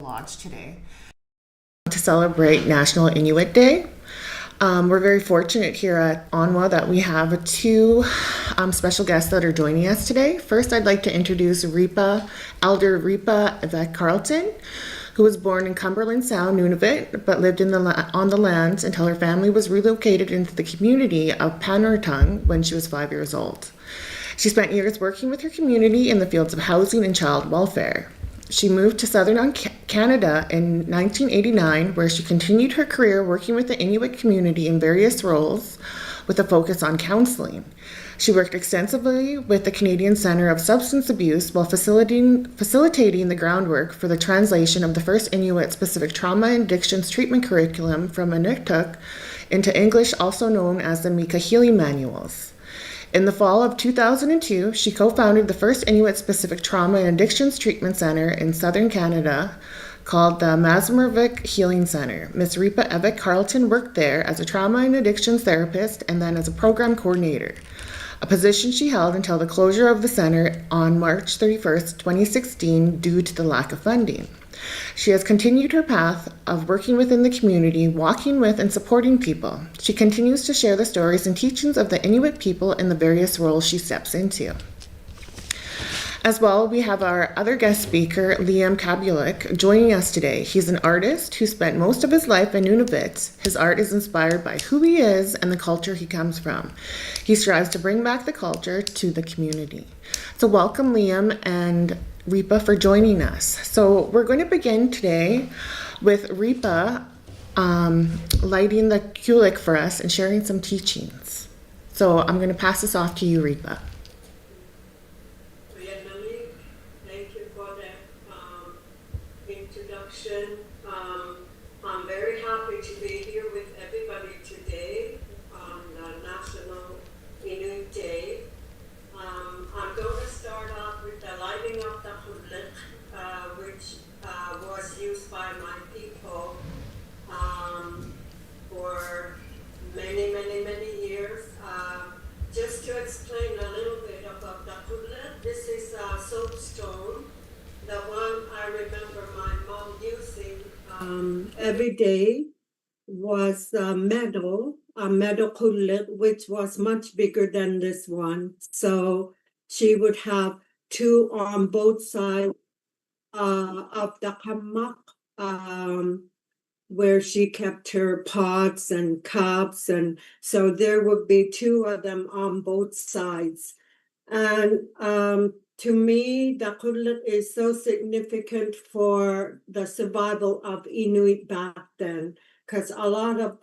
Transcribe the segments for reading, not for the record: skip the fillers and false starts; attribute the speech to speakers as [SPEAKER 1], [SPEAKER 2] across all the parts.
[SPEAKER 1] Lodge today to celebrate National Inuit Day. We're very fortunate here at Onwa that we have two special guests that are joining us today. First, I'd like to introduce Elder Reepa Evic-Carleton, who was born in Cumberland Sound, Nunavut, but lived on the lands until her family was relocated into the community of Panartung when she was 5 years old. She spent years working with her community in the fields of housing and child welfare. She moved to southern Canada in 1989, where she continued her career working with the Inuit community in various roles with a focus on counseling. She worked extensively with the Canadian Centre of Substance Abuse while facilitating the groundwork for the translation of the first Inuit-specific trauma and addictions treatment curriculum from Inuktitut into English, also known as the Mika Healing Manuals. In the fall of 2002, she co-founded the first Inuit-specific trauma and addictions treatment center in southern Canada called the Masmervik Healing Center. Ms. Reepa Evic-Carleton worked there as a trauma and addictions therapist and then as a program coordinator, a position she held until the closure of the center on March 31st, 2016 due to the lack of funding. She has continued her path of working within the community, walking with and supporting people. She continues to share the stories and teachings of the Inuit people in the various roles she steps into. As well, we have our other guest speaker, Liam Kablalik, joining us today. He's an artist who spent most of his life in Nunavut. His art is inspired by who he is and the culture he comes from. He strives to bring back the culture to the community. So welcome, Liam and Reepa, for joining us. So we're going to begin today with Reepa lighting the kulik for us and sharing some teachings. So I'm going to pass this off to you, Reepa.
[SPEAKER 2] Thank you for that introduction. I'm very happy to be here with everybody today on National Inuit Day. I'm going to start off with the lighting of the kulik, which was used by my people for many years. Just to explain a little bit about the kulik, this is a soapstone. The one I remember my mom using every day was a metal kulik, which was much bigger than this one. So she would have two on both sides of the kamak, where she kept her pots and cups, and so there would be two of them on both sides. And to me, the kulik is so significant for the survival of Inuit back then, because a lot of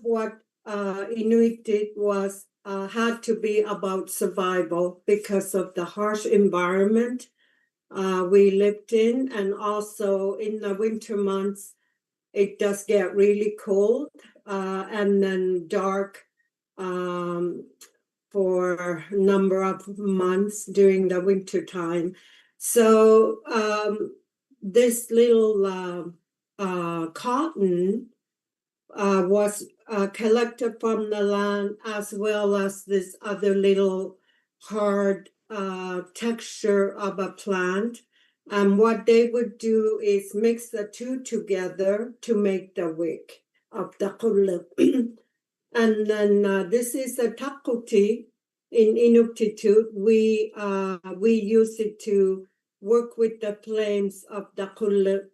[SPEAKER 2] what Inuit did was had to be about survival because of the harsh environment we lived in, and also in the winter months it does get really cold and then dark for a number of months during the winter time. So this little cotton was collected from the land, as well as this other little hard texture of a plant. And what they would do is mix the two together to make the wick of the kulik. And then this is a takuti in Inuktitut. We use it to work with the flames of the kulik.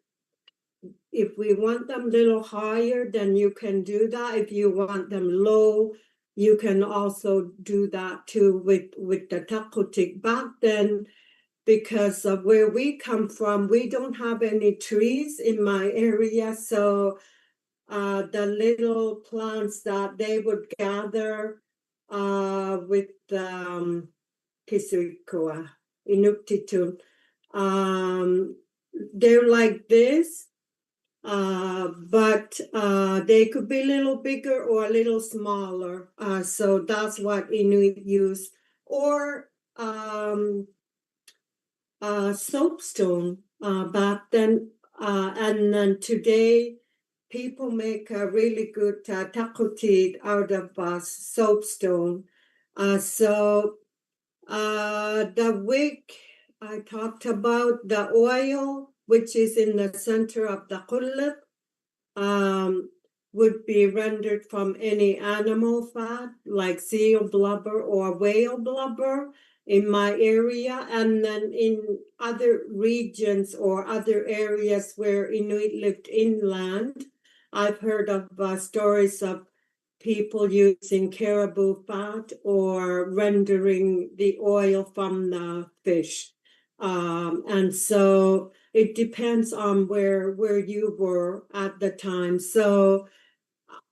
[SPEAKER 2] If we want them a little higher, then you can do that. If you want them low, you can also do that too with the takutik. Back then, because of where we come from, we don't have any trees in my area, so the little plants that they would gather with Kisikoa, Inuktitut, they're like this. But they could be a little bigger or a little smaller. So that's what Inuit use. Or soapstone back then. And then today, people make a really good takutit out of soapstone. The wick I talked about, the oil which is in the center of the kullit, would be rendered from any animal fat, like seal blubber or whale blubber in my area. And then in other regions or other areas where Inuit lived inland, I've heard of stories of people using caribou fat or rendering the oil from the fish. And so it depends on where you were at the time. So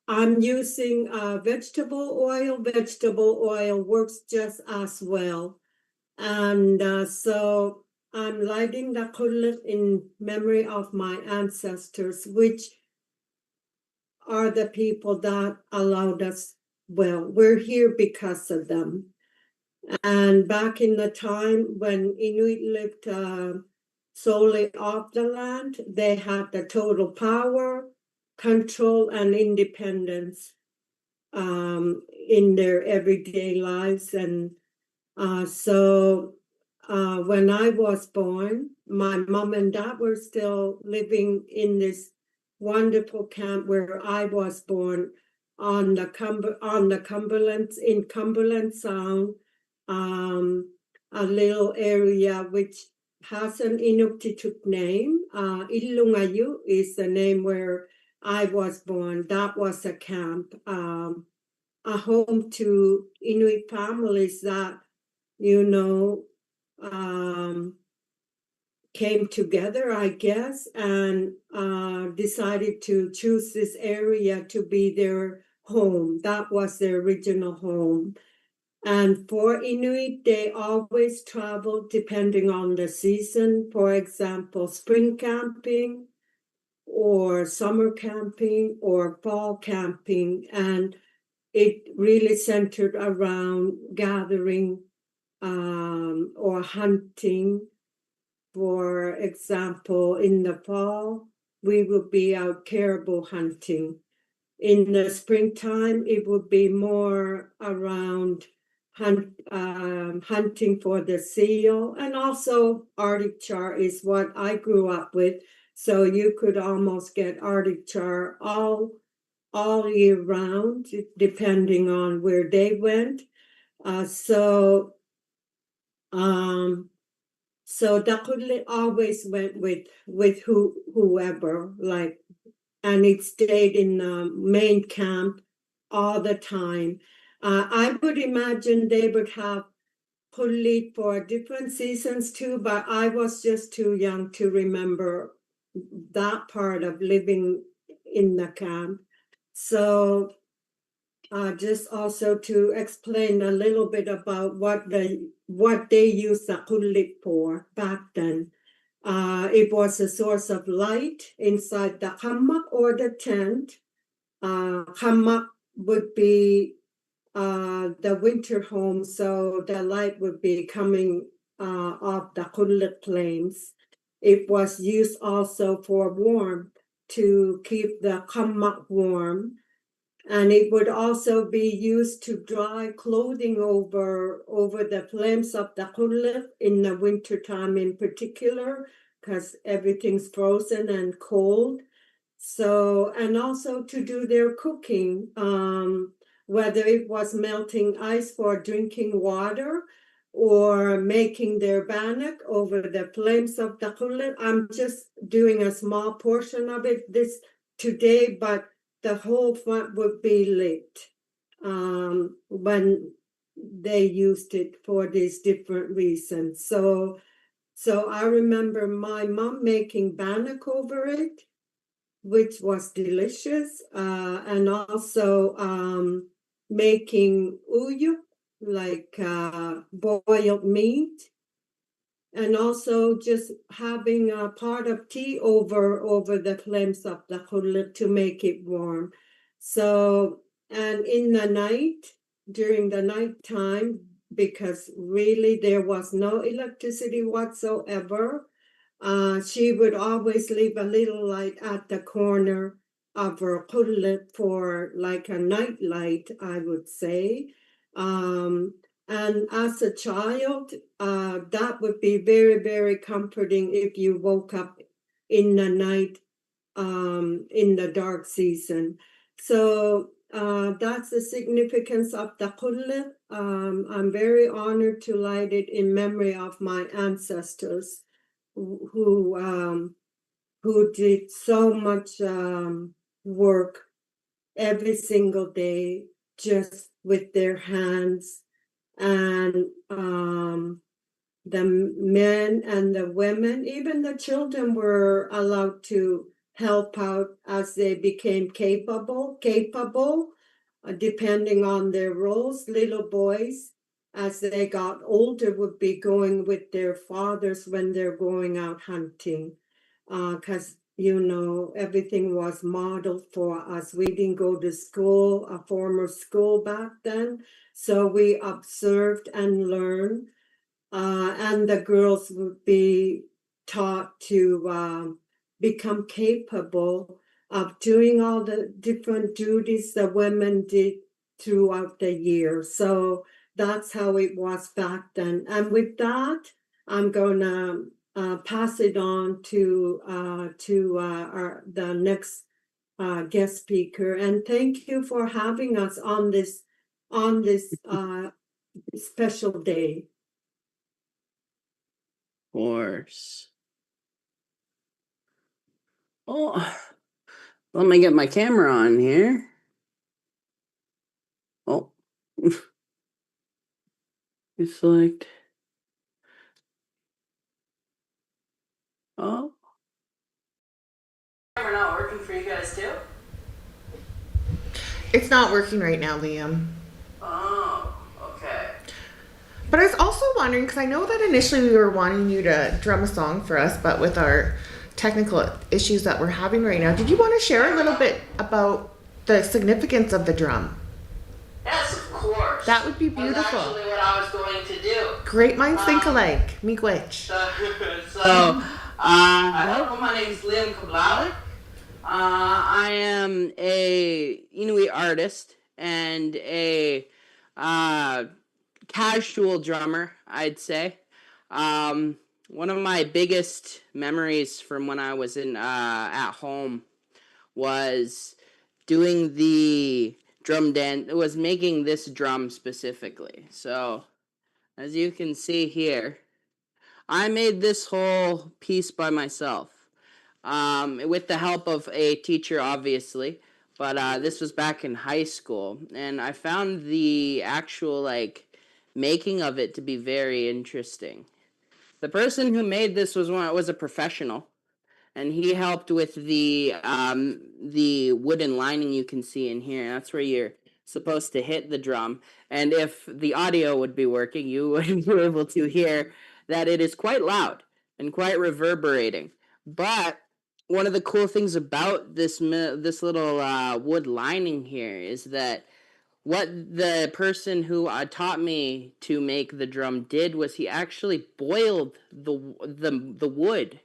[SPEAKER 2] I'm using vegetable oil. Vegetable oil works just as well. And so I'm lighting the kullit in memory of my ancestors, which are the people that allowed us. Well, we're here because of them. And back in the time when Inuit lived solely off the land, they had the total power, control, and independence in their everyday lives. And so when I was born, my mom and dad were still living in this wonderful camp where I was born on the Cumberland, in Cumberland Sound, a little area which has an Inuktitut name. Ilungayu is the name where I was born. That was a camp, a home to Inuit families that, came together, I guess, and decided to choose this area to be their home. That was their original home. And for Inuit, they always traveled depending on the season. For example, spring camping or summer camping or fall camping. And it really centered around gathering or hunting. For example, in the fall, we would be out caribou hunting. In the springtime, it would be more around hunting for the seal, and also Arctic char is what I grew up with. So you could almost get Arctic char all year round, depending on where they went. So Dakulli always went with whoever, like, and it stayed in the main camp all the time. I would imagine they would have Kullit for different seasons too, but I was just too young to remember that part of living in the camp. So just also to explain a little bit about what they used the kullit for back then. It was a source of light inside the hammock or the tent. Hammock would be the winter home, so the light would be coming off the kullit flames. It was used also for warmth, to keep the hammock warm. And it would also be used to dry clothing over the flames of the kullit in the wintertime in particular, because everything's frozen and cold. So, and also to do their cooking, whether it was melting ice for drinking water or making their bannock over the flames of the kullit. I'm just doing a small portion of it this today, but the whole front would be lit when they used it for these different reasons. So I remember my mom making bannock over it, which was delicious, and also making uyu, like boiled meat, and also just having a pot of tea over the flames of the kullit to make it warm. So, and in the night, during the night time, because really there was no electricity whatsoever, she would always leave a little light at the corner of her kullit for like a night light, I would say. And as a child, that would be very, very comforting if you woke up in the night, in the dark season. So that's the significance of the kulip. I'm very honored to light it in memory of my ancestors who who did so much work every single day just with their hands, and the men and the women, even the children, were allowed to help out as they became capable, depending on their roles. Little boys, as they got older, would be going with their fathers when they're going out hunting, because everything was modeled for us. We didn't go to school, a former school back then, so we observed and learned, and the girls would be taught to become capable of doing all the different duties the women did throughout the year. So that's how it was back then. And with that, I'm gonna pass it on to the next guest speaker. And thank you for having us on this special day.
[SPEAKER 3] Course. Oh, let me get my camera on here. Oh, it's select. Oh. Camera not working for you guys too?
[SPEAKER 1] It's not working right now, Liam.
[SPEAKER 3] Oh, okay.
[SPEAKER 1] But I was also wondering, because I know that initially we were wanting you to drum a song for us, but with our technical issues that we're having right now, did you want to share a little bit about the significance of the drum?
[SPEAKER 3] Yes, of course.
[SPEAKER 1] That would be beautiful.
[SPEAKER 3] That's actually what I was going to do.
[SPEAKER 1] Great minds think alike. Miigwech.
[SPEAKER 3] Hello, my name is Liam Kablalik. I am a Inuit artist and a casual drummer, I'd say. One of my biggest memories from when I was at home was doing the drum dance. It was making this drum specifically. So, as you can see here, I made this whole piece by myself, with the help of a teacher, obviously. But this was back in high school, and I found the actual making of it to be very interesting. The person who made this was a professional, and he helped with the wooden lining you can see in here. That's where you're supposed to hit the drum. And if the audio would be working, you would be able to hear that it is quite loud and quite reverberating. But one of the cool things about this little wood lining here is that what the person who taught me to make the drum did was he actually boiled the wood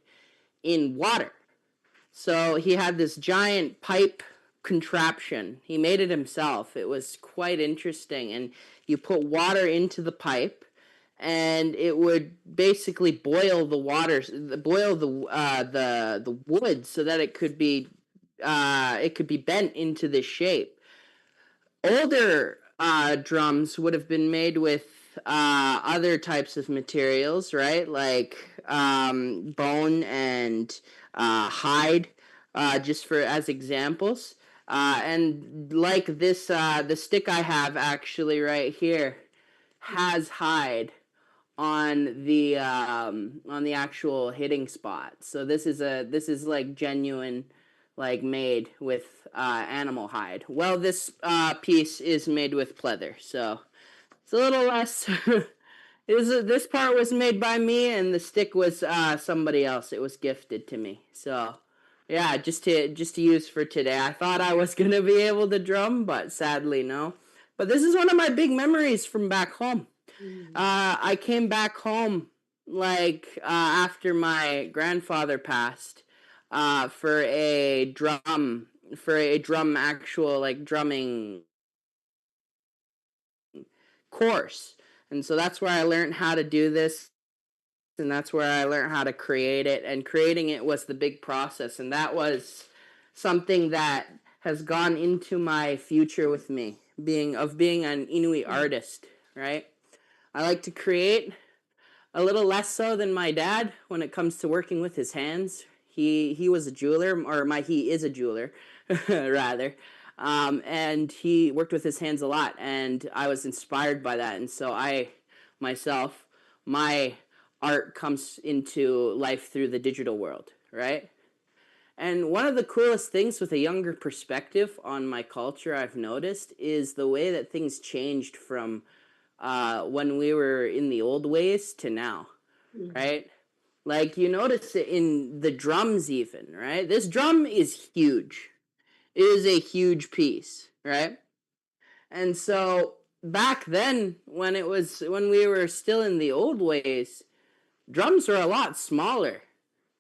[SPEAKER 3] in water. So he had this giant pipe contraption. He made it himself. It was quite interesting. And you put water into the pipe, and it would basically boil the water, boil the wood, so that it could be bent into this shape. Older drums would have been made with other types of materials, right? Like bone and hide, just for as examples. And like this, the stick I have actually right here has hide on the actual hitting spot. So this is like genuine, like made with animal hide. Well, this piece is made with pleather, so it's a little less. This part was made by me, and the stick was somebody else. It was gifted to me. So yeah, just to use for today. I thought I was gonna be able to drum, but sadly no. But this is one of my big memories from back home. I came back home after my grandfather passed, for a drum actual drumming course, and so that's where I learned how to do this. and that's where I learned how to create it. And creating it was the big process, and that was something that has gone into my future with me, being an Inuit artist, right? I like to create a little less so than my dad when it comes to working with his hands. He was a jeweler, or he is a jeweler, rather, and he worked with his hands a lot, and I was inspired by that, and so my art comes into life through the digital world, right? And one of the coolest things with a younger perspective on my culture I've noticed is the way that things changed from when we were in the old ways to now, right? Like you notice it in the drums even, right? This drum is huge. It is a huge piece, right? And so back then when we were still in the old ways, drums were a lot smaller,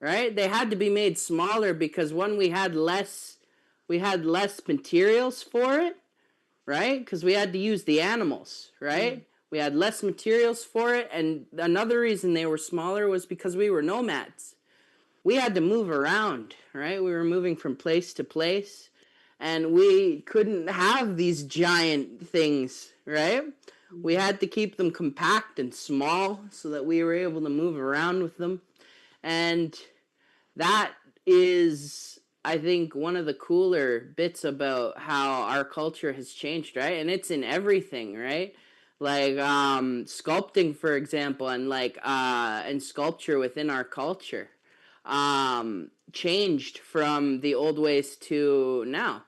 [SPEAKER 3] right? They had to be made smaller because one, we had less materials for it, right? Because we had to use the animals, right? We had less materials for it, and another reason they were smaller was because we were nomads. We had to move around, right? We were moving from place to place, and we couldn't have these giant things, right? We had to keep them compact and small so that we were able to move around with them. And that is, I think, one of the cooler bits about how our culture has changed, right? And it's in everything, right? Like sculpting, for example, and sculpture within our culture changed from the old ways to now.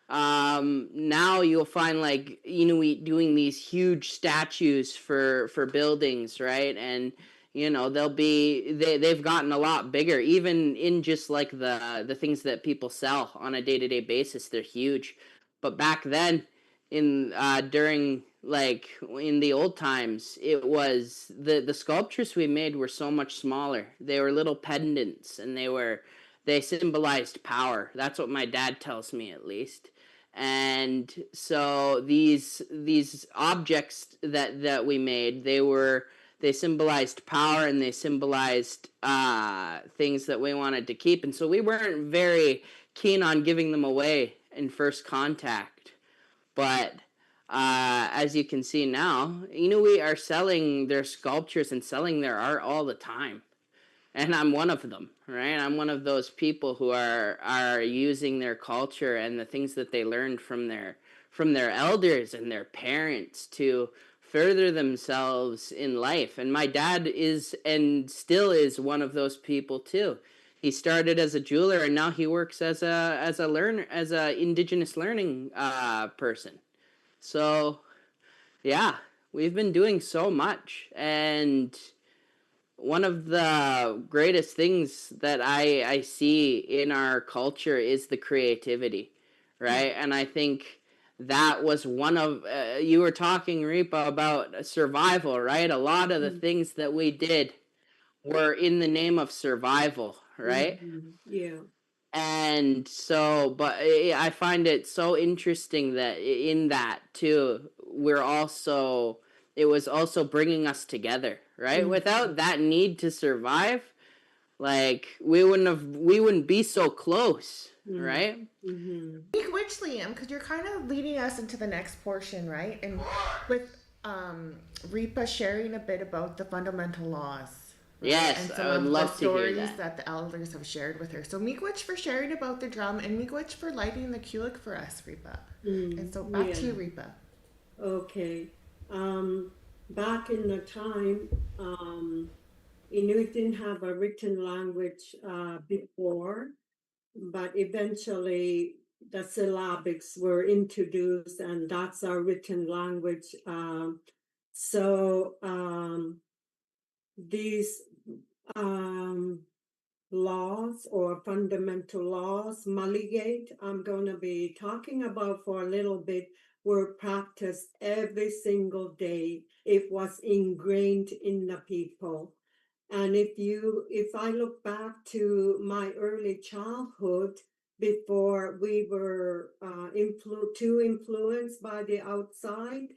[SPEAKER 3] Now you'll find like Inuit doing these huge statues for buildings, right? And they've gotten a lot bigger, even in just like the things that people sell on a day-to-day basis. They're huge. But back then, during like in the old times, it was the sculptures we made were so much smaller. They were little pendants, and they symbolized power. That's what my dad tells me, at least. And so these objects that we made, they symbolized power, and they symbolized things that we wanted to keep. And so we weren't very keen on giving them away in first contact. But as you can see now, Inuit are selling their sculptures and selling their art all the time. And I'm one of them, right? I'm one of those people who are using their culture and the things that they learned from their elders and their parents to further themselves in life. And my dad is and still is one of those people too. He started as a jeweler, and now he works as a indigenous learning person. So yeah, we've been doing so much. And one of the greatest things that I see in our culture is the creativity, right? And I think that was one of, you were talking, Reepa, about survival, right? A lot of the things that we did were in the name of survival, right?
[SPEAKER 2] Yeah.
[SPEAKER 3] And so, but I find it so interesting that in that too, it was also bringing us together, right? Without that need to survive, like we wouldn't be so close, right?
[SPEAKER 1] Speak which, Liam, because you're kind of leading us into the next portion, right? And with Reepa sharing a bit about the fundamental laws. Right?
[SPEAKER 3] Yes,
[SPEAKER 1] and some
[SPEAKER 3] I would
[SPEAKER 1] of
[SPEAKER 3] love
[SPEAKER 1] the
[SPEAKER 3] to hear
[SPEAKER 1] stories
[SPEAKER 3] that.
[SPEAKER 1] the elders have shared with her. So Miigwech for sharing about the drum, and Miigwech for lighting the kulik for us, Reepa. And so back to you, Reepa.
[SPEAKER 2] Okay. Back in the time, Inuit didn't have a written language before, but eventually the syllabics were introduced, and that's our written language. So these laws or fundamental laws, Maligate, I'm going to be talking about for a little bit, were practiced every single day. It was ingrained in the people. And if I look back to my early childhood, before we were too influenced by the outside,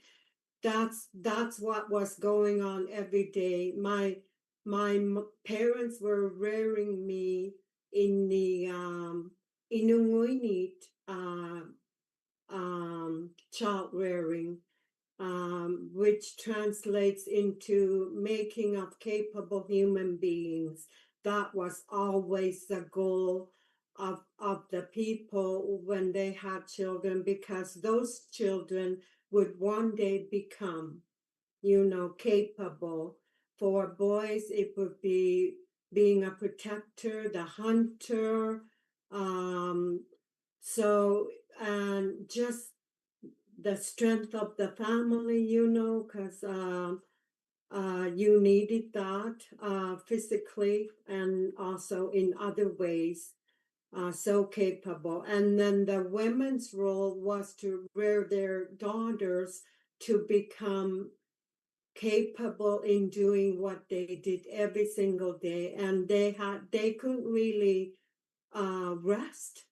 [SPEAKER 2] that's what was going on every day. my parents were rearing me in the Inuit child rearing, which translates into making of capable human beings. That was always the goal of the people when they had children, because those children would one day become, capable. For boys, it would be being a protector, the hunter. So, and just the strength of the family, because you needed that physically and also in other ways. So capable. And then the women's role was to rear their daughters to become capable in doing what they did every single day. And they couldn't really rest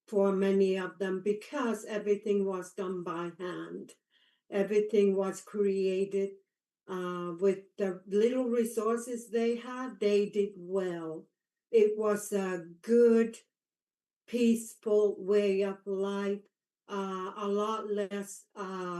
[SPEAKER 2] for many of them, because everything was done by hand. Everything was created with the little resources they had. They did well. It was a good, peaceful way of life, a lot less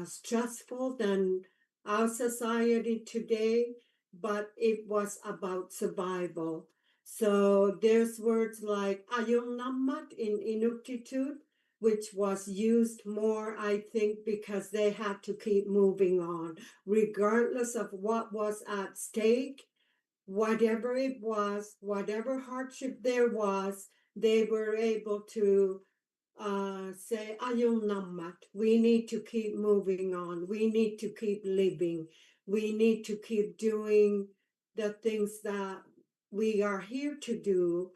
[SPEAKER 2] stressful than our society today, but it was about survival. So there's words like ayong namat in Inuktitut, which was used more, I think, because they had to keep moving on, regardless of what was at stake. Whatever it was, whatever hardship there was, they were able to say, ayong namat, we need to keep moving on. We need to keep living. We need to keep doing the things that we are here to do.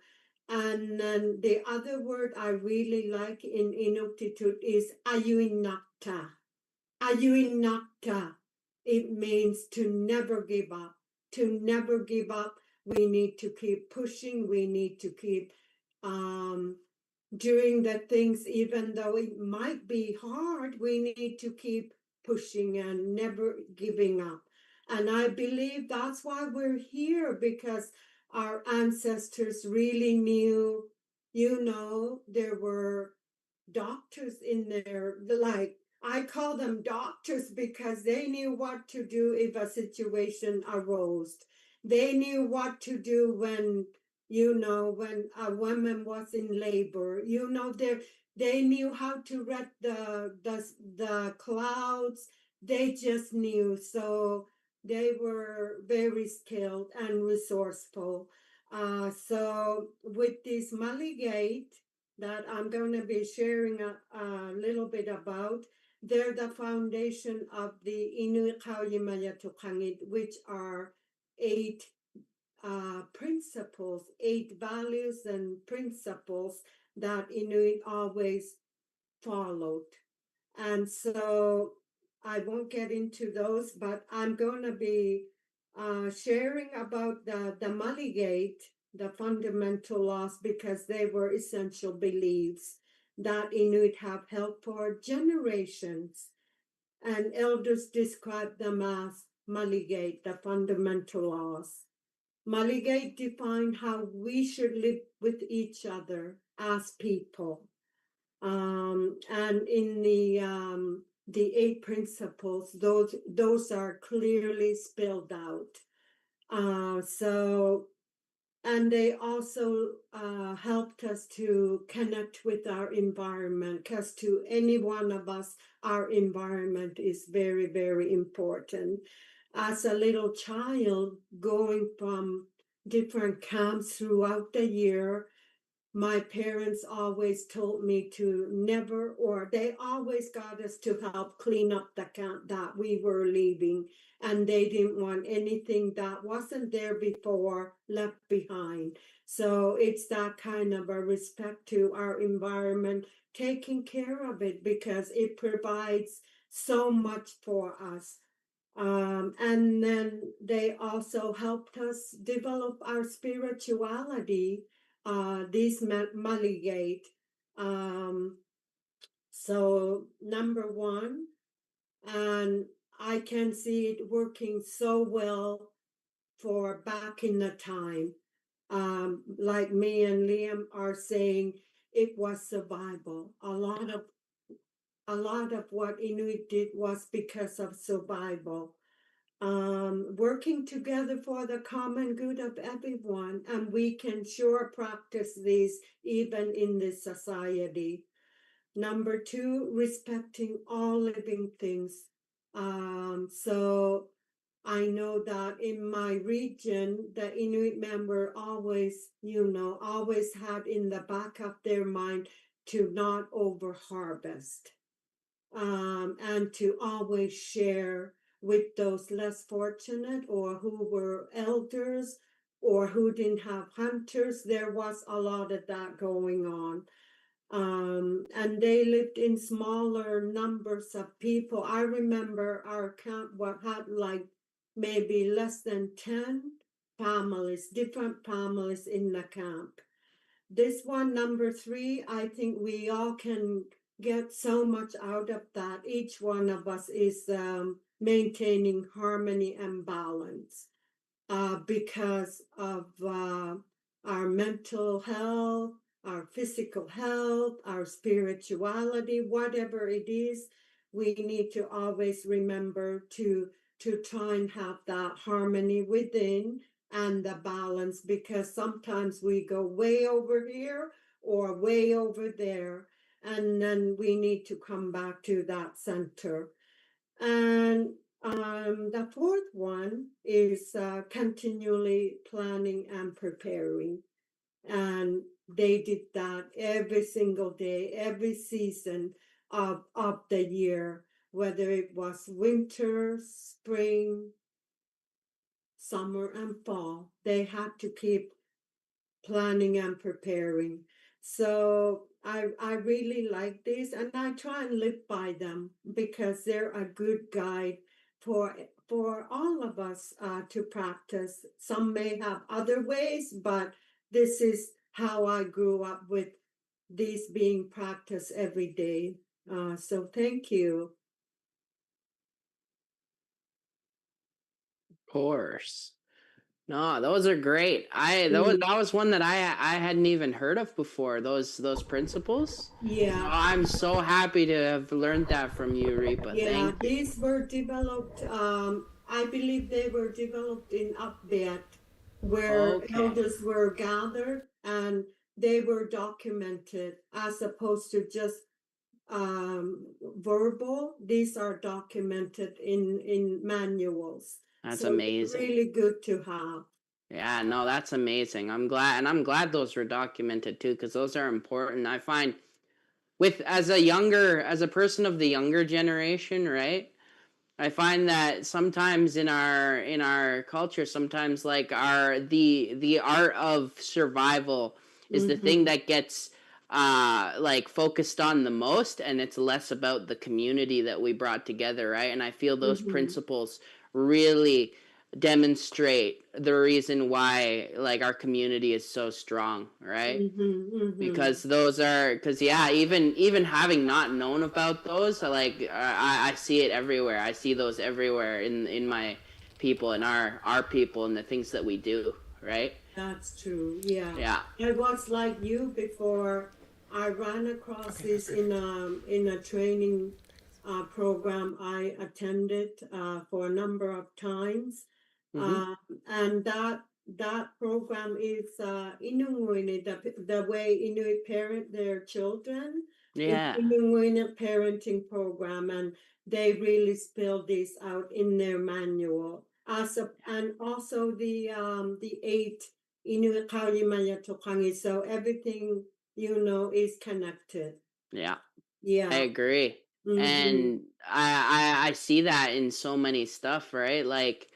[SPEAKER 2] And then the other word I really like in Inuktitut is ayuinakta. Ayuinakta. It means to never give up. To never give up. We need to keep pushing. We need to keep doing the things, even though it might be hard. We need to keep pushing and never giving up. And I believe that's why we're here, because our ancestors really knew, there were doctors in there. Like, I call them doctors because they knew what to do if a situation arose. They knew what to do when a woman was in labor. They knew how to read the clouds. They just knew. So they were very skilled and resourceful. So with this Maligate that I'm going to be sharing a little bit about, they're the foundation of the Inuit Kawimayatuqangit, which are 8 principles, 8 values and principles that Inuit always followed. And so I won't get into those, but I'm going to be sharing about the Maligate, the fundamental laws, because they were essential beliefs that Inuit have held for generations. And elders describe them as Maligate, the fundamental laws. Maligate defined how we should live with each other as people. And in the 8 principles, those are clearly spelled out. And they also helped us to connect with our environment, because to any one of us, our environment is very, very important. As a little child, going from different camps throughout the year, my parents always told me to never, or they always got us to help clean up the camp that we were leaving. And they didn't want anything that wasn't there before left behind. So it's that kind of a respect to our environment, taking care of it, because it provides so much for us. And then they also helped us develop our spirituality, this Maligate. So number 1, and I can see it working so well for back in the time. Like me and Liam are saying, it was survival. A lot of what Inuit did was because of survival. Working together for the common good of everyone, and we can sure practice these even in this society. Number 2, respecting all living things. So I know that in my region, the Inuit member always had in the back of their mind to not over harvest, and to always share with those less fortunate or who were elders or who didn't have hunters. There was a lot of that going on. And they lived in smaller numbers of people. I remember our camp had like maybe less than 10 families, different families in the camp. This one, number 3, I think we all can get so much out of that. Each one of us is maintaining harmony and balance because of our mental health, our physical health, our spirituality, whatever it is. We need to always remember to try and have that harmony within and the balance, because sometimes we go way over here or way over there, and then we need to come back to that center. And the 4th one is continually planning and preparing. And they did that every single day, every season of the year, whether it was winter, spring, summer, and fall. They had to keep planning and preparing. So I really like this, and I try and live by them because they're a good guide for all of us to practice. Some may have other ways, but this is how I grew up with these being practiced every day. So thank you.
[SPEAKER 3] Of course. No, those are great. That was one that I hadn't even heard of before. Those principles.
[SPEAKER 2] Yeah.
[SPEAKER 3] No, I'm so happy to have learned that from you, Reepa.
[SPEAKER 2] Yeah,
[SPEAKER 3] Thank you.
[SPEAKER 2] these were developed, I believe they were developed in Upbeat, where
[SPEAKER 3] Okay.
[SPEAKER 2] elders were gathered and they were documented as opposed to just verbal. These are documented in manuals.
[SPEAKER 3] That's
[SPEAKER 2] So
[SPEAKER 3] amazing.
[SPEAKER 2] really good to have.
[SPEAKER 3] Yeah, no, that's amazing. I'm glad those were documented too, because those are important. I find as a person of the younger generation, right? I find that sometimes in our culture, sometimes like the art of survival is the thing that gets like focused on the most, and it's less about the community that we brought together, right? And I feel those principles really demonstrate the reason why like our community is so strong, right? Because even having not known about those, like I see it everywhere. I see those everywhere in my people and our people and the things that we do, right?
[SPEAKER 2] That's true. Yeah.
[SPEAKER 3] Yeah.
[SPEAKER 2] I was like you before. I ran across this in a training program I attended for a number of times, and that program is Inuit, the way Inuit parent their children.
[SPEAKER 3] Yeah.
[SPEAKER 2] It's Inuit parenting program, and they really spell this out in their manual. And also the 8 Inuit Kalimaya Tokangi. So everything is connected.
[SPEAKER 3] Yeah.
[SPEAKER 2] Yeah.
[SPEAKER 3] I agree. And I see that in so many stuff, right? Like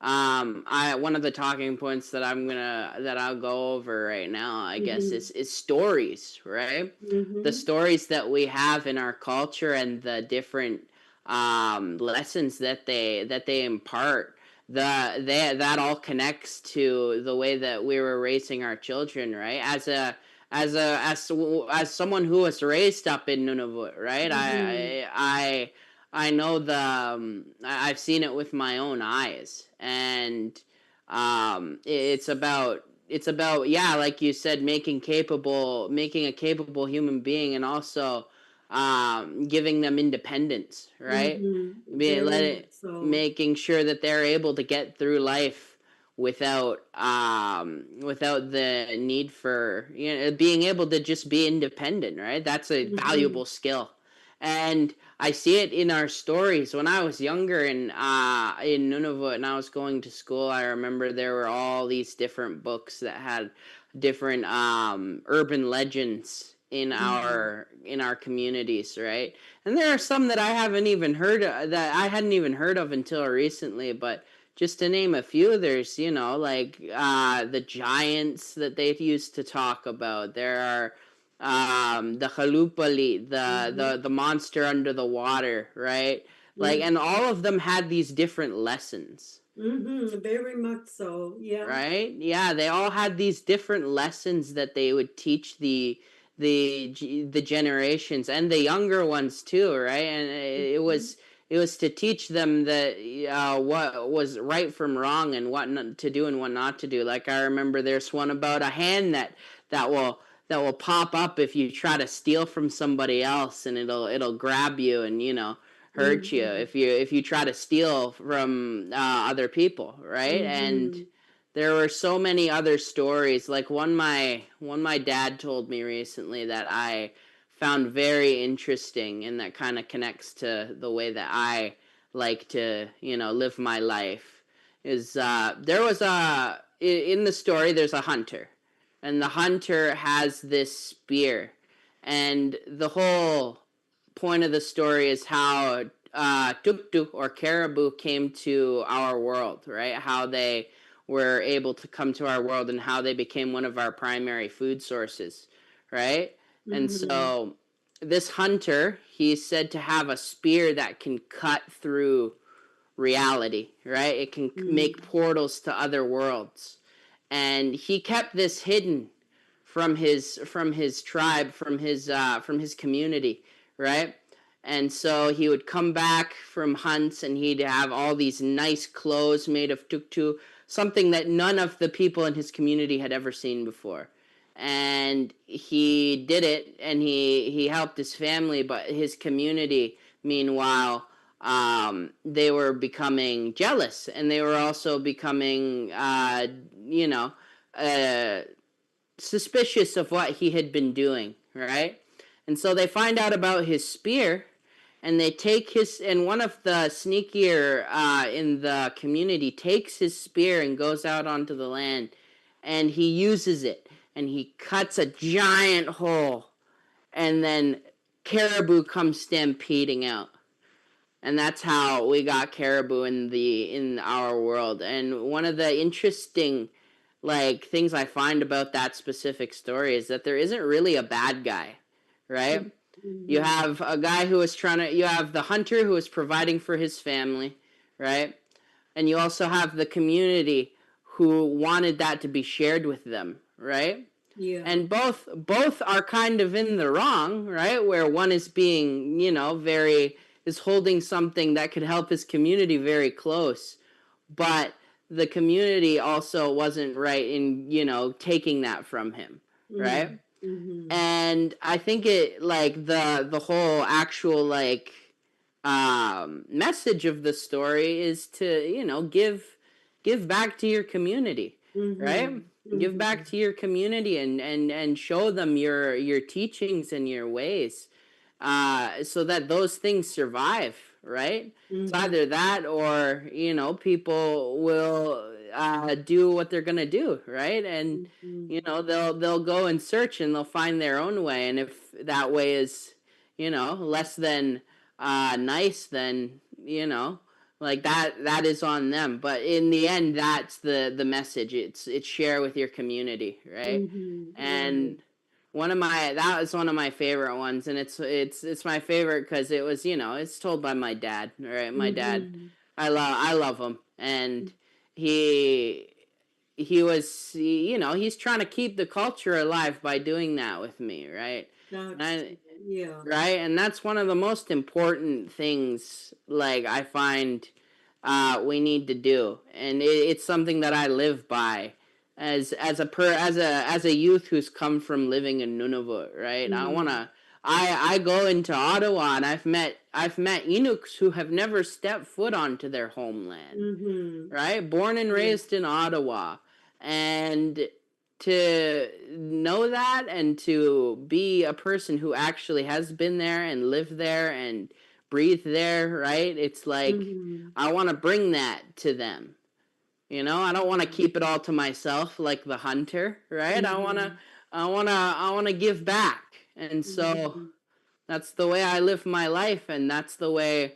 [SPEAKER 3] I one of the talking points that I'll go over right now, I guess, is stories, right? The stories that we have in our culture and the different lessons that they impart. That all connects to the way that we were raising our children, right? As someone who was raised up in Nunavut, right? I know I've seen it with my own eyes, and It's about yeah, like you said, making a capable human being, and also giving them independence, right?
[SPEAKER 2] Very much so.
[SPEAKER 3] Making sure that they're able to get through life without the need for, being able to just be independent, right? That's a
[SPEAKER 2] Mm-hmm.
[SPEAKER 3] valuable skill. And I see it in our stories. When I was younger in Nunavut and I was going to school, I remember there were all these different books that had different urban legends
[SPEAKER 2] Mm-hmm.
[SPEAKER 3] in our communities, right? And there are some that that I hadn't even heard of until recently. But just to name a few, there's, like the giants that they used to talk about. There are the halupali,
[SPEAKER 2] Mm-hmm.
[SPEAKER 3] the monster under the water, right? Like,
[SPEAKER 2] Mm-hmm.
[SPEAKER 3] and all of them had these different lessons,
[SPEAKER 2] Mm-hmm. Very much so. Yeah.
[SPEAKER 3] right? Yeah, they all had these different lessons that they would teach the generations and the younger ones too, right? And
[SPEAKER 2] Mm-hmm.
[SPEAKER 3] it was to teach them that what was right from wrong and what not to do and what not to do. Like, I remember there's one about a hand that will that will pop up if you try to steal from somebody else, and it'll grab you and, hurt you
[SPEAKER 2] Mm-hmm.
[SPEAKER 3] if you try to steal from other people, right? And
[SPEAKER 2] Mm-hmm.
[SPEAKER 3] there were so many other stories. Like, one my dad told me recently that I found very interesting, and that kind of connects to the way that I like to, live my life. Is there was a in the story there's a hunter, and the hunter has this spear, and the whole point of the story is how tuk-tuk or caribou came to our world, right? How they were able to come to our world and how they became one of our primary food sources, right? And
[SPEAKER 2] Mm-hmm.
[SPEAKER 3] so this hunter, he's said to have a spear that can cut through reality, right? It can make portals to other worlds. And he kept this hidden from his tribe, from his community, right? And so he would come back from hunts and he'd have all these nice clothes made of tuktu, something that none of the people in his community had ever seen before. And he did it, and he helped his family, but his community, meanwhile, they were becoming jealous, and they were also becoming, you know, uh, suspicious of what he had been doing, right? And so they find out about his spear, and they take his, and one of the sneakier in the community takes his spear and goes out onto the land, and he uses it, and he cuts a giant hole, and then caribou come stampeding out. And that's how we got caribou in our world. And one of the interesting, like, things I find about that specific story is that there isn't really a bad guy, right? You
[SPEAKER 2] Mm-hmm.
[SPEAKER 3] have a guy who is you have the hunter who is providing for his family, right? And you also have the community who wanted that to be shared with them, right?
[SPEAKER 2] Yeah.
[SPEAKER 3] And both are kind of in the wrong, right? Where one is being, very is holding something that could help his community very close, but the community also wasn't right in, taking that from him,
[SPEAKER 2] Mm-hmm.
[SPEAKER 3] right?
[SPEAKER 2] Mm-hmm.
[SPEAKER 3] And I think it, like, the whole actual, like, message of the story is to, give back to your community, right?
[SPEAKER 2] Mm-hmm.
[SPEAKER 3] Give
[SPEAKER 2] Mm-hmm.
[SPEAKER 3] back to your community, and show them your teachings and your ways, so that those things survive, right? It's
[SPEAKER 2] Mm-hmm.
[SPEAKER 3] either that, or, people will do what they're gonna do, right? And,
[SPEAKER 2] Mm-hmm.
[SPEAKER 3] they'll go and search, and they'll find their own way. And if that way is, less than nice, then, like, that is on them. But in the end, that's the message. It's share with your community, right?
[SPEAKER 2] Mm-hmm. Right.
[SPEAKER 3] And that was one of my favorite ones, and it's my favorite because it was, it's told by my dad, right? My dad,
[SPEAKER 2] Mm-hmm.
[SPEAKER 3] I love him, and he he's trying to keep the culture alive by doing that with me, right? And
[SPEAKER 2] That's yeah.
[SPEAKER 3] right, and that's one of the most important things, like, I find we need to do, and it's something that I live by as a youth who's come from living in Nunavut, right? I go into Ottawa, and I've met Inuks who have never stepped foot onto their homeland,
[SPEAKER 2] Mm-hmm.
[SPEAKER 3] right? Born and raised in Ottawa, and to know that and to be a person who actually has been there and lived there and breathed there, right? It's like
[SPEAKER 2] Mm-hmm.
[SPEAKER 3] I want to bring that to them. You know, I don't want to keep it all to myself like the hunter, right?
[SPEAKER 2] Mm-hmm.
[SPEAKER 3] I want to give back. And so
[SPEAKER 2] Mm-hmm.
[SPEAKER 3] that's the way I live my life, and that's the way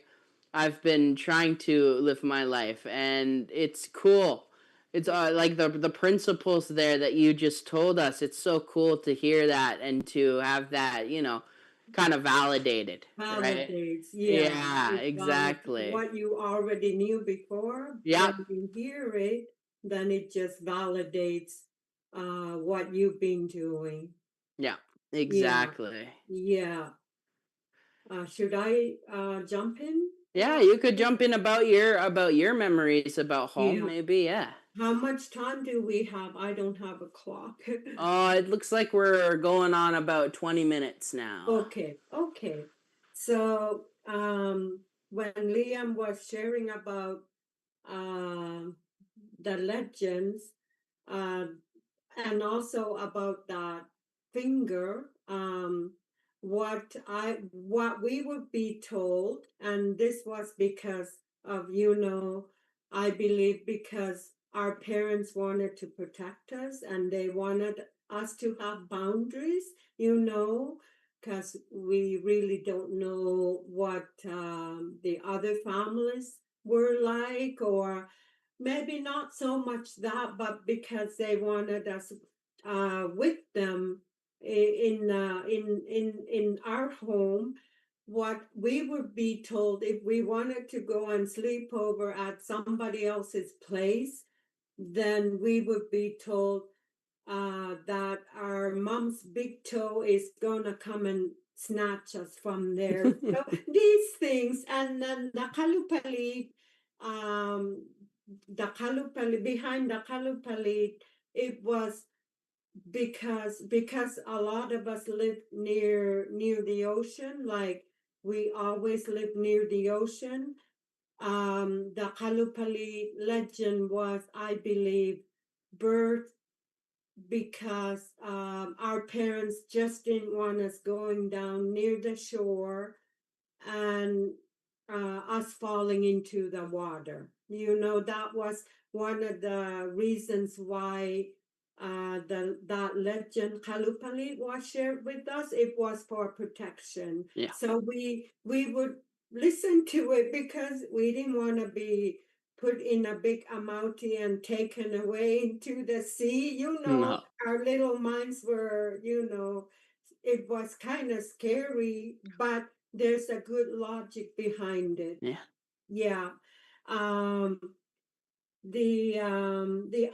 [SPEAKER 3] I've been trying to live my life, and it's cool. It's like the principles there that you just told us. It's so cool to hear that and to have that, kind of validated, right?
[SPEAKER 2] Validates, yeah.
[SPEAKER 3] Yeah,
[SPEAKER 2] It validates
[SPEAKER 3] exactly.
[SPEAKER 2] what you already knew before.
[SPEAKER 3] Yeah,
[SPEAKER 2] When you hear it, then it just validates what you've been doing.
[SPEAKER 3] yeah,
[SPEAKER 2] Yeah,
[SPEAKER 3] exactly.
[SPEAKER 2] yeah. Should I jump in?
[SPEAKER 3] Yeah, you could jump in about your memories about home,
[SPEAKER 2] Yeah.
[SPEAKER 3] maybe. Yeah.
[SPEAKER 2] How much time do we have? I don't have a clock.
[SPEAKER 3] It looks like we're going on about 20 minutes now.
[SPEAKER 2] Okay, okay. So when Liam was sharing about um the legends, uh, and also about that finger, what we would be told, and this was because of, I believe because our parents wanted to protect us and they wanted us to have boundaries, because we really don't know what the other families were like, or maybe not so much that, but because they wanted us with them in our home. What we would be told if we wanted to go and sleep over at somebody else's place, then we would be told that our mom's big toe is gonna come and snatch us from there. So these things, and then um, the Kalupali behind the Kalupali, it was because a lot of us live near the ocean, like we always live near the ocean. The Kalupali legend was, I believe, birthed because our parents just didn't want us going down near the shore and us falling into the water. That was one of the reasons why that legend Kalupali was shared with us. It was for protection.
[SPEAKER 3] Yeah.
[SPEAKER 2] So we would listen to it because we didn't want to be put in a big amouti and taken away into the sea.
[SPEAKER 3] No.
[SPEAKER 2] Our little minds were, it was kind of scary, but there's a good logic behind it.
[SPEAKER 3] Yeah.
[SPEAKER 2] Yeah. Um, the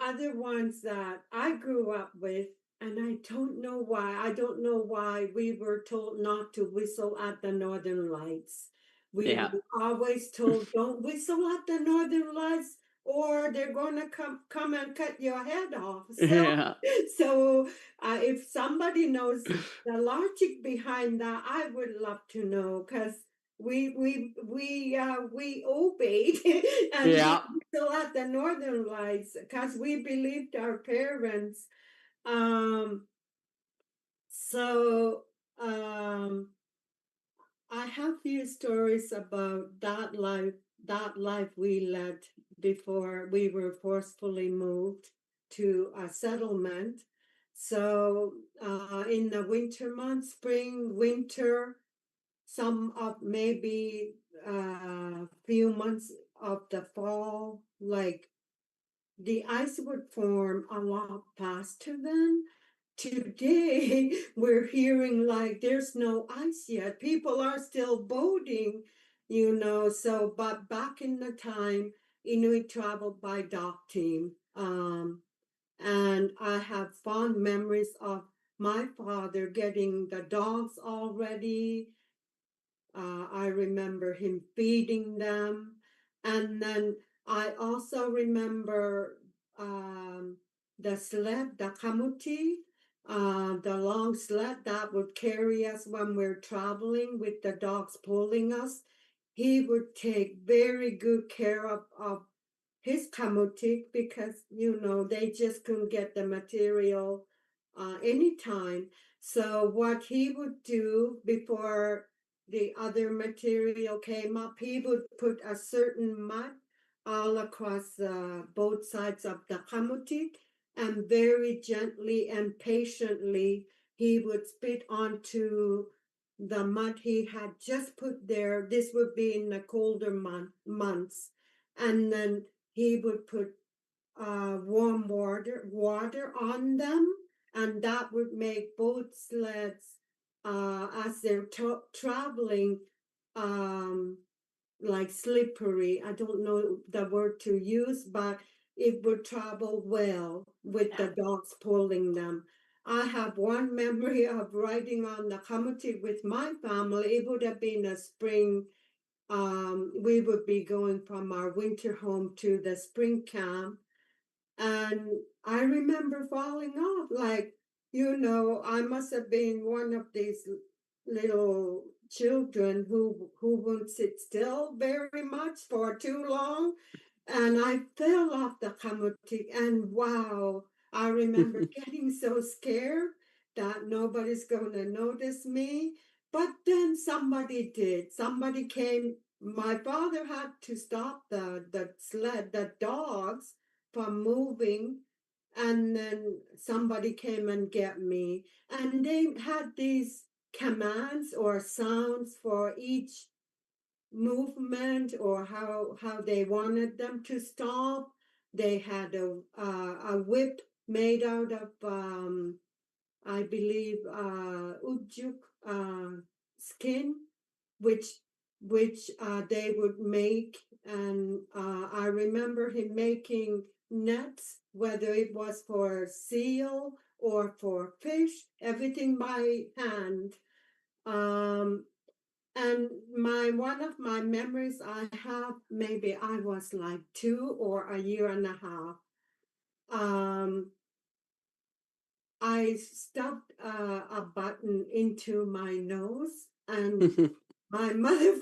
[SPEAKER 2] other ones that I grew up with, and I don't know why. I don't know why we were told not to whistle at the Northern Lights. We
[SPEAKER 3] Yeah.
[SPEAKER 2] were always told, don't whistle at the Northern Lights, or they're gonna come and cut your head off.
[SPEAKER 3] Yeah.
[SPEAKER 2] So if somebody knows the logic behind that, I would love to know, because we obeyed and we
[SPEAKER 3] Yeah.
[SPEAKER 2] still at the Northern Lights because we believed our parents. Um, so I have few stories about that life we led before we were forcefully moved to a settlement. So in the winter months, spring, winter, some of maybe a few months of the fall, like the ice would form a lot faster then. Today, we're hearing like there's no ice yet. People are still boating, So, but back in the time, Inuit traveled by dock team. And I have fond memories of my father getting the dogs all ready. I remember him feeding them. And then I also remember the sled, the kamuti, the long sled that would carry us when we're traveling with the dogs pulling us. He would take very good care of his kamutik because, they just couldn't get the material anytime. So what he would do before the other material came up, he would put a certain mud all across both sides of the kamutik, and very gently and patiently he would spit onto the mud he had just put there. This would be in the colder months. And then he would put warm water on them, and that would make both sleds, as they're traveling, like slippery. I don't know the word to use, but it would travel well with the dogs pulling them. I have one memory of riding on the Kamuti with my family. It would have been a spring. We would be going from our winter home to the spring camp, and I remember falling off. Like, I must have been one of these little children who wouldn't sit still very much for too long. And I fell off the kamutik, and wow, I remember getting so scared that nobody's going to notice me. But then somebody did. Somebody came. My father had to stop the sled, the dogs, from moving, and then somebody came and get me, and they had these commands or sounds for each movement, or how they wanted them to stop. They had a whip made out of I believe ujuk skin, which they would make. And I remember him making nets, whether it was for seal or for fish, everything by hand. And one of my memories I have, maybe I was like 2 or a year and a half. I stuffed a button into my nose, and my mother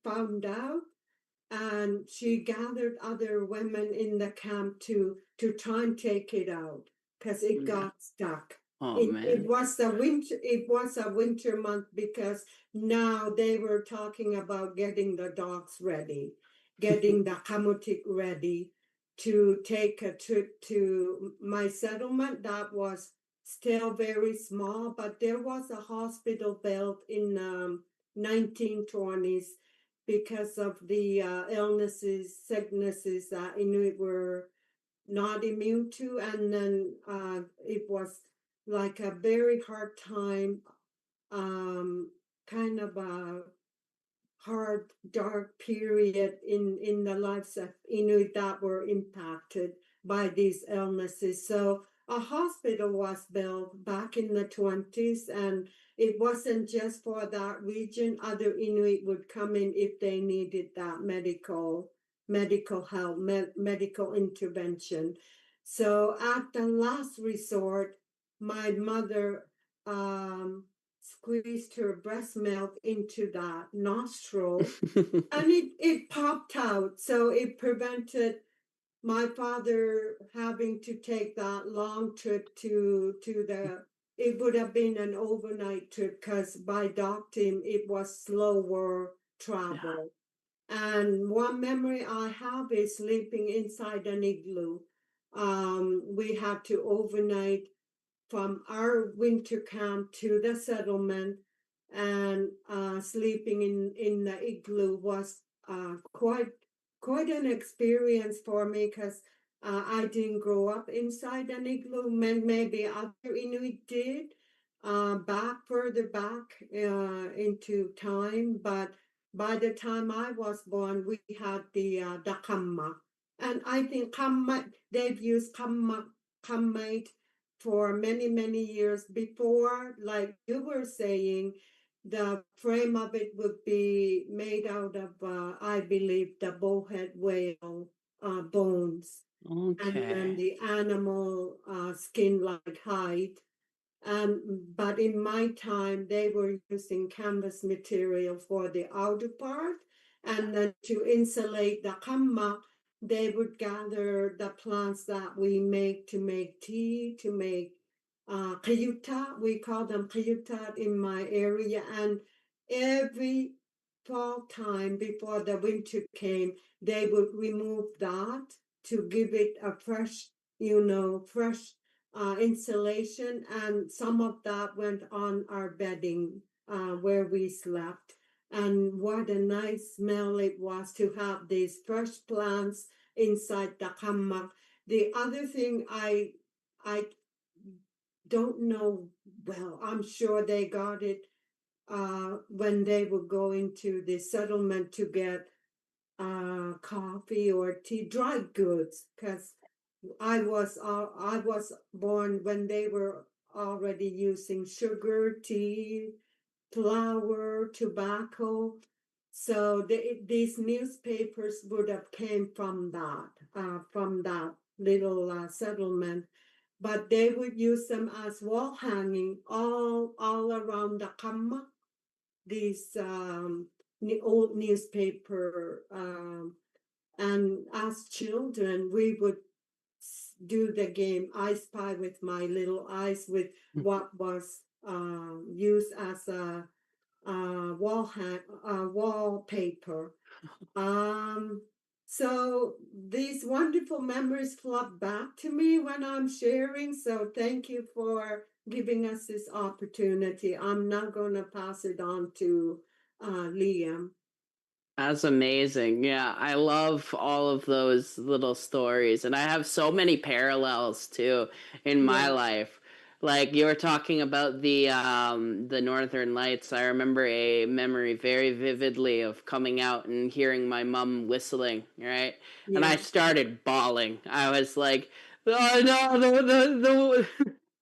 [SPEAKER 2] found out, and she gathered other women in the camp to try and take it out because it got stuck.
[SPEAKER 3] Oh
[SPEAKER 2] It
[SPEAKER 3] man.
[SPEAKER 2] was a winter month, because now they were talking about getting the dogs ready, getting the kamutik ready to take a trip to my settlement. That was still very small, but there was a hospital built in 1920s because of the illnesses, sicknesses that Inuit were not immune to. And then it was like a very hard time, kind of a hard, dark period in the lives of Inuit that were impacted by these illnesses. So a hospital was built back in the 20s, and it wasn't just for that region. Other Inuit would come in if they needed that medical help, medical intervention. So at the last resort, my mother squeezed her breast milk into that nostril, and it popped out. So it prevented my father having to take that long trip to the, it would have been an overnight trip, because by dock team it was slower travel. And one memory I have is sleeping inside an igloo. We had to overnight from our winter camp to the settlement, and sleeping in the igloo was quite an experience for me, because I didn't grow up inside an igloo. Maybe other Inuit did, further back into time, but by the time I was born, we had the kamma, and I think kamma, they've used kammite for many years before. Like you were saying, the frame of it would be made out of, I believe, the bowhead whale bones, and then
[SPEAKER 3] Okay.
[SPEAKER 2] the animal skin-like hide. But in my time, they were using canvas material for the outer part, and then to insulate the kamma, they would gather the plants that we make to make tea, to make kayuta. We call them kayuta in my area, and every fall time before the winter came, they would remove that to give it a fresh, fresh insulation, and some of that went on our bedding where we slept. And what a nice smell it was to have these fresh plants inside the hammock. The other thing I don't know, well, I'm sure they got it when they were going to the settlement to get coffee or tea, dry goods, because I was born when they were already using sugar, tea, flour, tobacco. So these newspapers would have came from that little settlement. But they would use them as wall hanging all around the kamma. These old newspaper, and as children, we would do the game I Spy with my little eyes with what was used as a wallpaper. Um, so these wonderful memories flood back to me when I'm sharing. So thank you for giving us this opportunity. I'm now going to pass it on to Liam.
[SPEAKER 3] That's amazing. Yeah, I love all of those little stories, and I have so many parallels too in my
[SPEAKER 2] Yeah,
[SPEAKER 3] life. Like you were talking about the Northern Lights. I remember a memory very vividly of coming out and hearing my mom whistling, right? And I
[SPEAKER 2] yeah.
[SPEAKER 3] started bawling. I was like, "Oh no,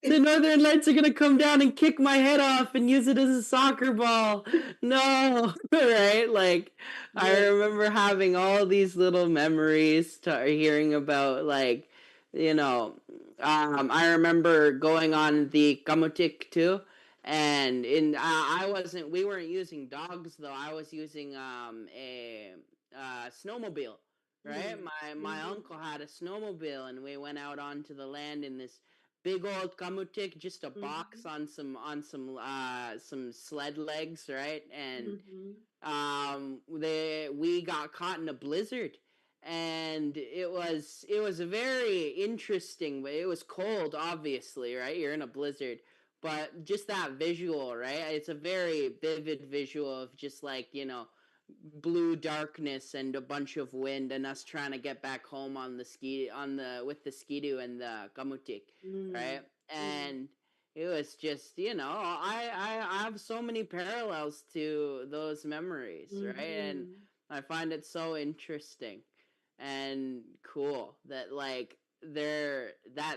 [SPEAKER 3] the Northern Lights are gonna come down and kick my head off and use it as a soccer ball. No, right? Like I
[SPEAKER 2] Yeah.
[SPEAKER 3] remember having all these little memories to hearing about you know, I remember going on the Kamutik too, and I wasn't we weren't using dogs though. I was using a snowmobile. Right,
[SPEAKER 2] Mm.
[SPEAKER 3] my
[SPEAKER 2] Mhm.
[SPEAKER 3] uncle had a snowmobile, and we went out onto the land in this big old kamutik, just a box
[SPEAKER 2] Mhm.
[SPEAKER 3] on some sled legs, right? And
[SPEAKER 2] Mhm.
[SPEAKER 3] we got caught in a blizzard, and it was a very interesting, but it was cold, obviously, right? You're in a blizzard, but just that visual, right? It's a very vivid visual of just blue darkness and a bunch of wind, and us trying to get back home on the ski on the with the skidoo and the kamutik, right?
[SPEAKER 2] Mm. Mm.
[SPEAKER 3] And it was just, I have so many parallels to those memories, right? And
[SPEAKER 2] Mhm.
[SPEAKER 3] I find it so interesting and cool that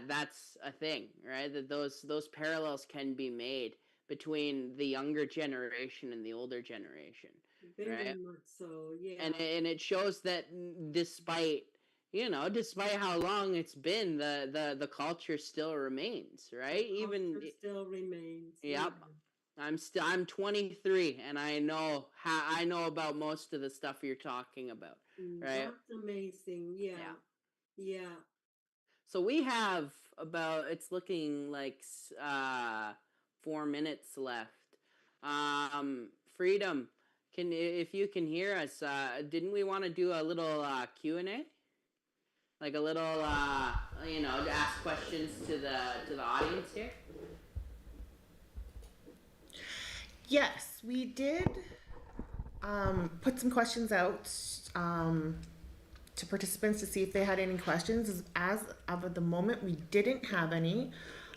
[SPEAKER 3] that's a thing, right? That those parallels can be made between the younger generation and the older generation,
[SPEAKER 2] Very
[SPEAKER 3] right?
[SPEAKER 2] much so.
[SPEAKER 3] and
[SPEAKER 2] Yeah.
[SPEAKER 3] and it shows that despite how long it's been, the culture still remains,
[SPEAKER 2] The
[SPEAKER 3] right? Even
[SPEAKER 2] culture still remains. Yeah.
[SPEAKER 3] yep. I'm 23, and I know about most of the stuff you're talking about,
[SPEAKER 2] Mm.
[SPEAKER 3] right?
[SPEAKER 2] That's amazing.
[SPEAKER 3] Yeah.
[SPEAKER 2] Yeah. Yeah.
[SPEAKER 3] So we have about, it's looking like 4 minutes left. Freedom, if you can hear us, didn't we want to do a little Q&A? Like a little to ask questions to the audience here?
[SPEAKER 1] Yes, we did put some questions out to participants to see if they had any questions. As of the moment, we didn't have any.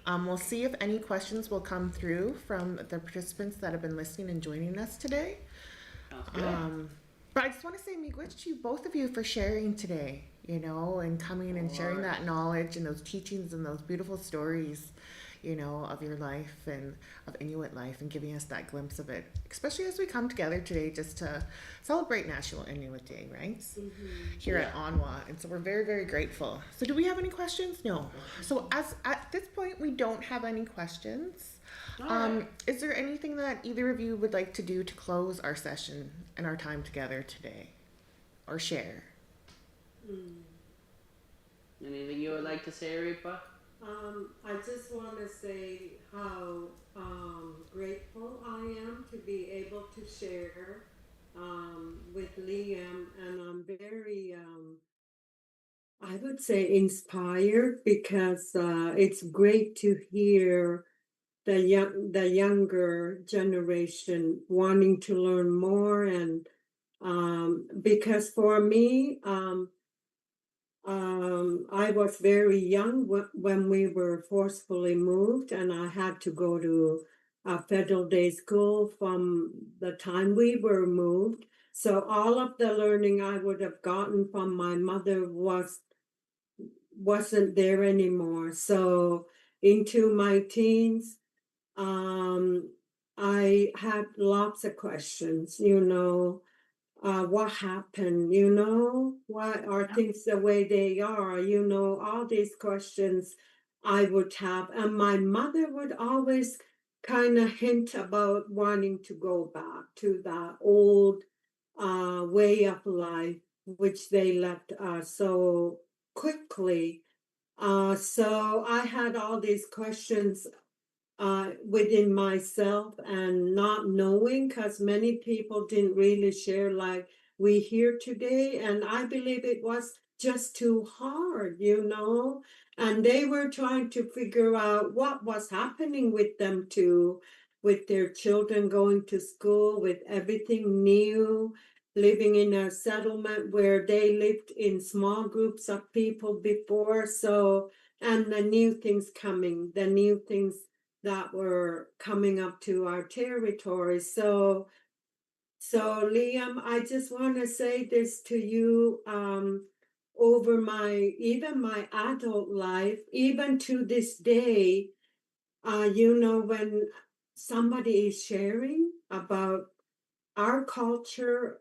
[SPEAKER 1] We'll see if any questions will come through from the participants that have been listening and joining us today.
[SPEAKER 3] Sounds good.
[SPEAKER 1] But I just want to say miigwech to you, both of you, for sharing today. and coming and sharing that knowledge and those teachings and those beautiful stories, of your life and of Inuit life, and giving us that glimpse of it, especially as we come together today just to celebrate National Inuit Day, right? Here at Onwa. And so we're very, very grateful. So do we have any questions? No. So at this point, we don't have any questions. Is there anything that either of you would like to do to close our session and our time together today, or share?
[SPEAKER 3] Anything you would like to say, Reepa?
[SPEAKER 2] I just want to say how grateful I am to be able to share with Liam, and I'm very, I would say, inspired, because it's great to hear the younger generation wanting to learn more, and because for me, I was very young when we were forcefully moved, and I had to go to a federal day school from the time we were moved. So all of the learning I would have gotten from my mother wasn't there anymore. So into my teens, I had lots of questions, what happened, why are things the way they are, all these questions I would have. And my mother would always kind of hint about wanting to go back to the old way of life, which they left so quickly. So I had all these questions within myself, and not knowing, because many people didn't really share like we hear today. And I believe it was just too hard, and they were trying to figure out what was happening with them too, with their children going to school, with everything new, living in a settlement where they lived in small groups of people before. So, and the new things that were coming up to our territory. So Liam, I just want to say this to you. Over even my adult life, even to this day, when somebody is sharing about our culture,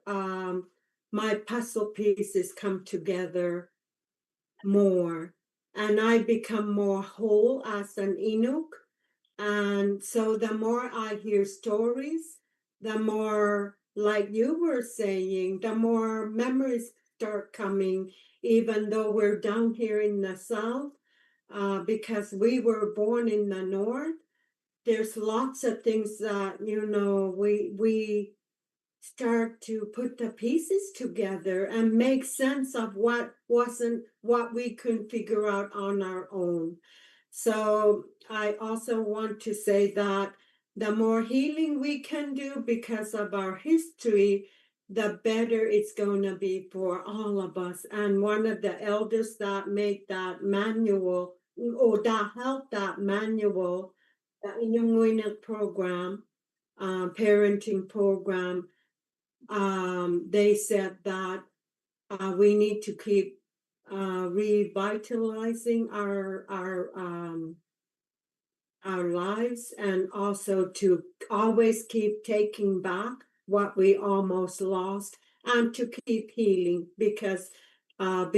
[SPEAKER 2] my puzzle pieces come together more, and I become more whole as an Inuk. And so the more I hear stories, the more, like you were saying, the more memories start coming, even though we're down here in the South, because we were born in the North. There's lots of things that, we start to put the pieces together and make sense of what wasn't, what we couldn't figure out on our own. So I also want to say that the more healing we can do because of our history, the better it's going to be for all of us. And one of the elders that made that manual, or that helped that manual, the Inuit program, parenting program, they said that we need to keep revitalizing our lives, and also to always keep taking back what we almost lost, and to keep healing, because of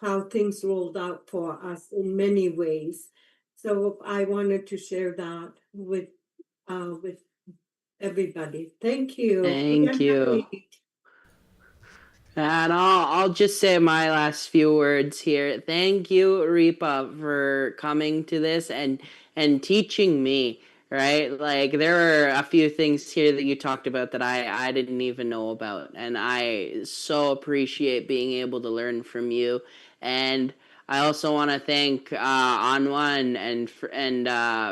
[SPEAKER 2] how things rolled out for us in many ways. So I wanted to share that with everybody. Thank you.
[SPEAKER 3] Thank you. And I'll just say my last few words here. Thank you, Reepa, for coming to this and teaching me. Right, like there are a few things here that you talked about that I didn't even know about, and I so appreciate being able to learn from you. And I also want to thank Anwa and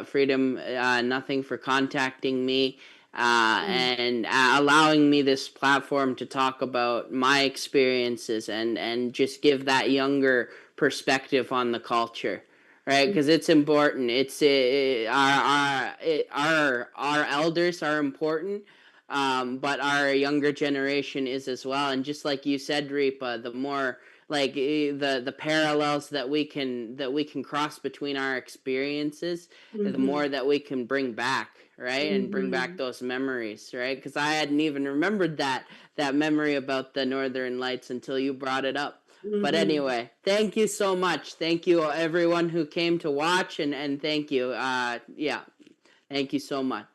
[SPEAKER 3] Freedom Nothing for contacting me and allowing me this platform to talk about my experiences and just give that younger perspective on the culture, right? Because it's important. Our elders are important, but our younger generation is as well. And just like you said, Reepa, the more like the parallels that we can cross between our experiences, the more that we can bring back, right? And bring back those memories, right? Because I hadn't even remembered that memory about the Northern Lights until you brought it up. But anyway, thank you so much. Thank you everyone who came to watch, and thank you. Yeah, thank you so much.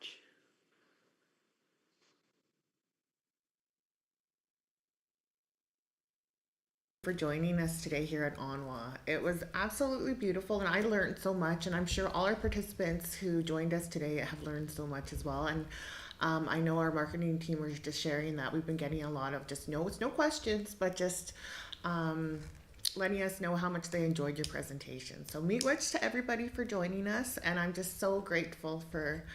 [SPEAKER 1] For joining us today here at Onwa. It was absolutely beautiful, and I learned so much, and I'm sure all our participants who joined us today have learned so much as well. And I know our marketing team was just sharing that we've been getting a lot of just no questions, but just letting us know how much they enjoyed your presentation. So miigwech to everybody for joining us, and I'm just so grateful for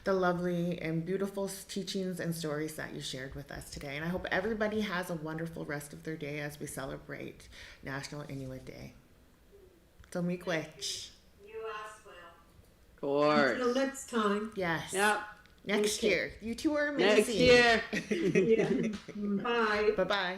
[SPEAKER 1] the lovely and beautiful teachings and stories that you shared with us today. And I hope everybody has a wonderful rest of their day as we celebrate National Inuit Day. So miigwech.
[SPEAKER 2] You as well.
[SPEAKER 3] Of course.
[SPEAKER 2] Until next time.
[SPEAKER 1] Yes.
[SPEAKER 3] Yep.
[SPEAKER 1] Next
[SPEAKER 2] Okay.
[SPEAKER 1] year. You two are amazing.
[SPEAKER 3] Next year.
[SPEAKER 2] Yeah. Bye.
[SPEAKER 1] Bye-bye.